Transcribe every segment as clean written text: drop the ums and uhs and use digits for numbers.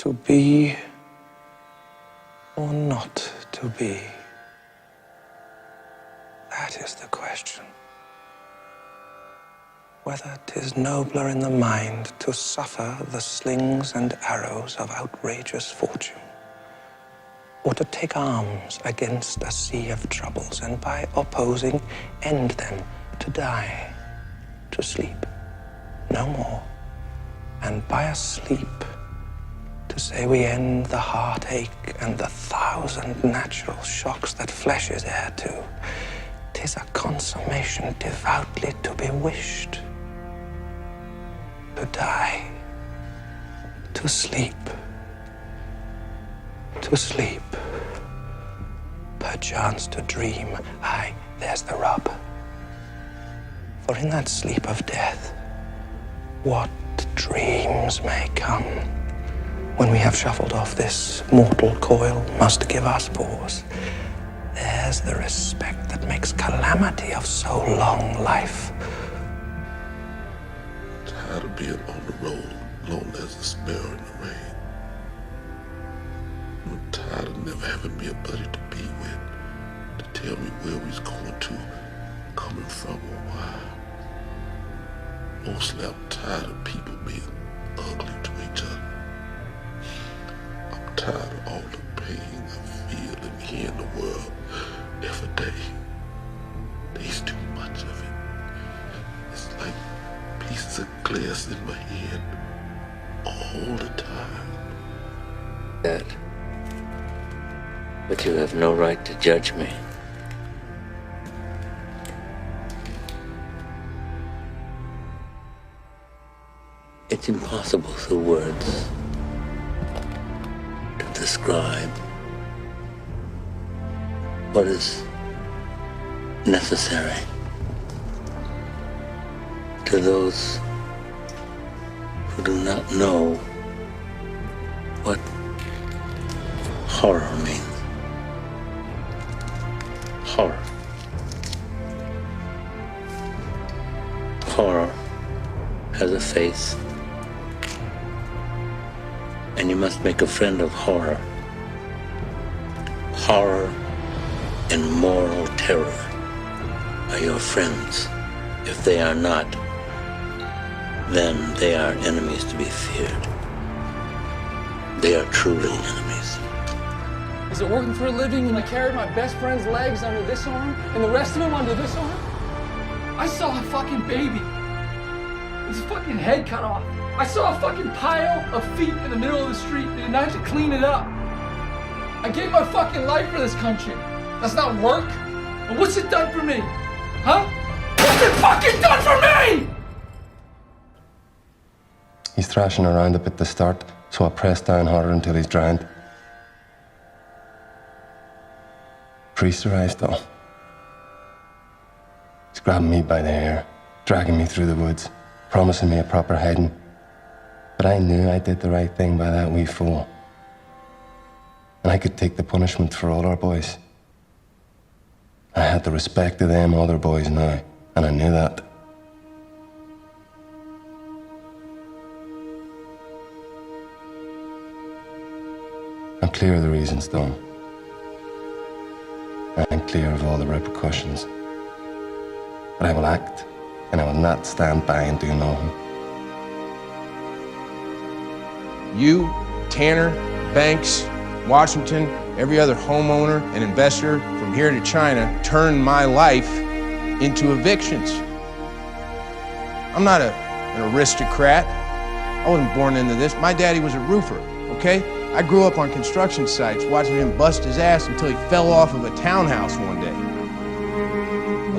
to be or not to be? That is the question. Whether 'tis nobler in the mind to suffer the slings and arrows of outrageous fortune, or to take arms against a sea of troubles, and by opposing end them, to die, to sleep, no more, and by a sleep to say we end the heartache and the thousand natural shocks that flesh is heir to. 'Tis a consummation devoutly to be wished. To die, to sleep, perchance to dream. Aye, there's the rub. For in that sleep of death, what dreams may come, when we have shuffled off this mortal coil, must give us pause. There's the respect that makes calamity of so long life. Tired of being on the road, lonely as a sparrow in the rain. I'm tired of never having me a buddy to be with, to tell me where we's going to, coming from, or why. Mostly I'm tired of people being ugly to each other. I'm tired of all the pain I feel and hear in the world every day. There's too much of it. It's like pieces of glass in my head all the time. Dad, but you have no right to judge me. It's impossible through words to describe what is necessary to those who do not know what horror means. Horror. Horror has a face, and you must make a friend of horror. Horror and moral terror are your friends. If they are not, then they are enemies to be feared. They are truly enemies. Is it working for a living when I carried my best friend's legs under this arm and the rest of them under this arm? I saw a fucking baby. His fucking head cut off. I saw a fucking pile of feet in the middle of the street and I had to clean it up. I gave my fucking life for this country. That's not work. And what's it done for me? Huh? What's it fucking done for me? He's thrashing around up at the start, so I press down harder until he's drowned. Priest arrives though. He's grabbing me by the hair, dragging me through the woods, promising me a proper hiding. But I knew I did the right thing by that wee fool. And I could take the punishment for all our boys. I had the respect of them other boys now, and I knew that. I'm clear of the reasons, though. I'm clear of all the repercussions. But I will act, and I will not stand by and do nothing. You, Tanner, Banks, Washington, every other homeowner and investor from here to China turned my life into evictions. I'm not an aristocrat. I wasn't born into this. My daddy was a roofer, okay? I grew up on construction sites watching him bust his ass until he fell off of a townhouse one day.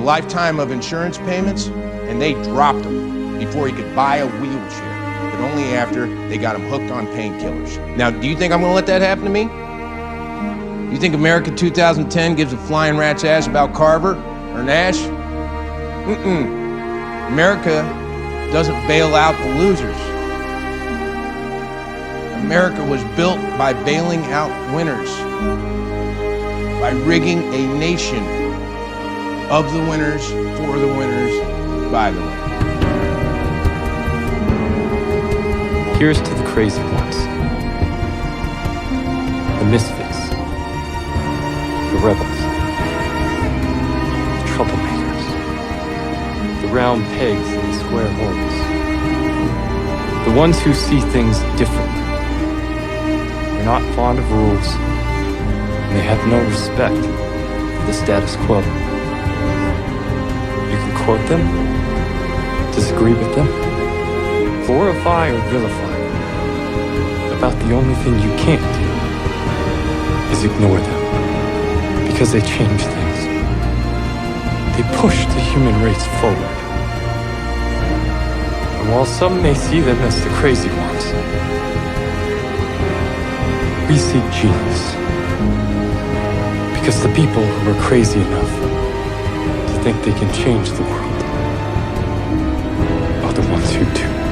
A lifetime of insurance payments, and they dropped him before he could buy a wheelchair, but only after they got him hooked on painkillers. Now, do you think I'm gonna let that happen to me? You think America 2010 gives a flying rat's ass about Carver or Nash? America doesn't bail out the losers. America was built by bailing out winners, by rigging a nation of the winners, for the winners, by the winners. Here's to the crazy ones, the misfits, the rebels, the troublemakers, the round pegs in the square holes, the ones who see things differently. They're not fond of rules, and they have no respect for the status quo. You can quote them, disagree with them, glorify or vilify them. About the only thing you can't do is ignore them, because they change things. They push the human race forward. And while some may see them as the crazy ones, we see genius. Because the people who are crazy enough to think they can change the world are the ones who do.